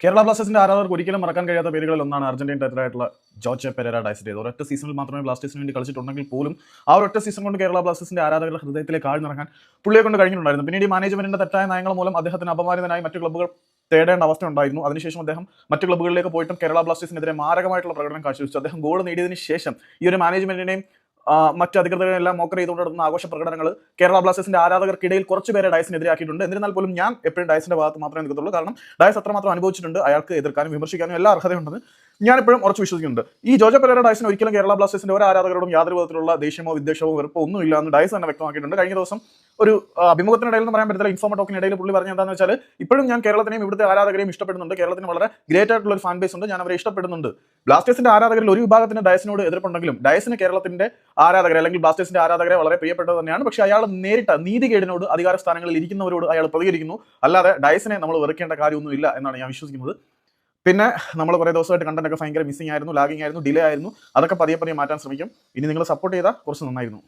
കേരള ബ്ലാസ്റ്റേഴ്സിന്റെ ആരാധകർക്ക് ഒരിക്കലും മറക്കാൻ കഴിയാത്ത പേരുകളിൽ ഒന്നാണ് അർജന്റീൻ ടൈറ്റലായിട്ടുള്ള ജോർജ് പെരേര ഡയസിന്റെ. ഒരൊറ്റ സീസണിൽ മാത്രമേ ബ്ലാസ്റ്റേഴ്സിന് വേണ്ടി കളിച്ചിട്ടുണ്ടെങ്കിൽ പോലും ആ ഒരൊറ്റ സീസൺ കൊണ്ട് കേരള ബ്ലാസ്റ്റേഴ്സിന്റെ ആരാധകരുടെ ഹൃദയത്തിലേക്ക് ആഴ്ന്നിറങ്ങാൻ പുള്ളിയെ കൊണ്ട് കഴിഞ്ഞിട്ടുണ്ടായിരുന്നു. പിന്നീട് ഈ മാനേജ്മെന്റിന്റെ തെറ്റായ നയങ്ങൾ മൂലം അദ്ദേഹത്തിന് അപമാനിതനായി മറ്റു ക്ലബ്ബുകൾ തേടേണ്ട അവസ്ഥ ഉണ്ടായിരുന്നു. അതിനുശേഷം അദ്ദേഹം മറ്റു ക്ലബ്ബുകളിലേക്ക് പോയിട്ടും കേരള ബ്ലാസ്റ്റേഴ്സിനെതിരെ മാരകമായിട്ടുള്ള പ്രകടനം കാഴ്ചവെച്ചു. അദ്ദേഹം ഗോൾ നേടിയതിനു ശേഷം ഈ ഒരു മാനേജ്മെന്റിനെയും മറ്റ് അധികൃതരെല്ലാം മോക്കർ ചെയ്തുകൊണ്ട് നടത്തുന്ന ആഘോഷ പ്രകടനങ്ങൾ കേരള ബ്ലാസ്റ്റേഴ്സിന്റെ ആരാധകർക്കിടയിൽ കുറച്ചുപേരെ ഡയസിനെതിരാക്കിയിട്ടുണ്ട്. എന്നിരുന്നാൽ പോലും ഞാൻ എപ്പോഴും ഡയസിന്റെ ഭാഗത്ത് മാത്രമേ നിൽക്കത്തുള്ളൂ. കാരണം ഡയസ് അത്രമാത്രം അനുഭവിച്ചിട്ടുണ്ട്. അയാൾക്ക് എതിർക്കാനും വിമർശിക്കാനും എല്ലാ അർഹതയുണ്ടെന്ന് ഞാൻ എപ്പോഴും ഉറച്ചു വിശ്വസിക്കുന്നുണ്ട്. ഈ ജോർജ് പെരേര ഡയസിന് ഒരിക്കലും കേരള ബ്ലാസ്റ്റേഴ്സിന്റെ ഒരു ആരാധകരോടും യാതൊരു വിധത്തിലുള്ള ദേഷ്യമോ വിദ്വേഷമോ വെറുപ്പോ ഒന്നുമില്ല എന്ന് ഡയസ് തന്നെ വ്യക്തമാക്കിയിട്ടുണ്ട്. കഴിഞ്ഞ ദിവസം ഒരു അഭിമുഖത്തിനിടയിൽ എന്ന് പറയാൻ പറ്റില്ല, ഇൻഫോമ ടോക്കിനിടയിൽ പുള്ളി പറഞ്ഞ എന്താണെന്ന് വെച്ചാൽ, ഇപ്പോഴും ഞാൻ കേരളത്തിനെയും ഇവിടുത്തെ ആരാധകരെയും ഇഷ്ടപ്പെടുന്നുണ്ട്. കേരളത്തിന് വളരെ ഗ്രേറ്റ് ആയിട്ടുള്ള ഒരു ഫാൻ ബേസ് ഉണ്ട്, ഞാൻ അവരെ ഇഷ്ടപ്പെടുന്നുണ്ട്. ബ്ലാസ്റ്റേഴ്സിന്റെ ആരാധകരിൽ ഒരു വിഭാഗത്തിന് ഡയസിനോട് എതിർപ്പുണ്ടെങ്കിലും ഡയസിന് കേരളത്തിന്റെ ആരാധകരെ അല്ലെങ്കിൽ ബ്ലാസ്റ്റേഴ്സിന്റെ ആരാധകരെ വളരെ പ്രിയപ്പെട്ടത് തന്നെയാണ്. പക്ഷേ അയാൾ നേരിട്ട നീതികേടിനോട് അധികാര സ്ഥാനങ്ങളിൽ ഇരിക്കുന്നവരോട് അയാൾ പ്രതികരിക്കുന്നു. അല്ലാതെ ഡയസിനെ നമ്മൾ വെറുക്കേണ്ട കാര്യമൊന്നുമില്ല എന്നാണ് ഞാൻ വിശ്വസിക്കുന്നത്. പിന്നെ നമ്മൾ കുറേ ദിവസമായിട്ട് കണ്ടന്റ് ഒക്കെ ഭയങ്കര മിസ്സിംഗ് ആയിരുന്നു, ലാഗിങ് ആയിരുന്നു, ഡിലേ ആയിരുന്നു. അതൊക്കെ പതിയെ പതിയെ മാറ്റാൻ ശ്രമിക്കും. ഇനി നിങ്ങൾ സപ്പോർട്ട് ചെയ്താൽ കുറച്ച് നന്നായിരുന്നു.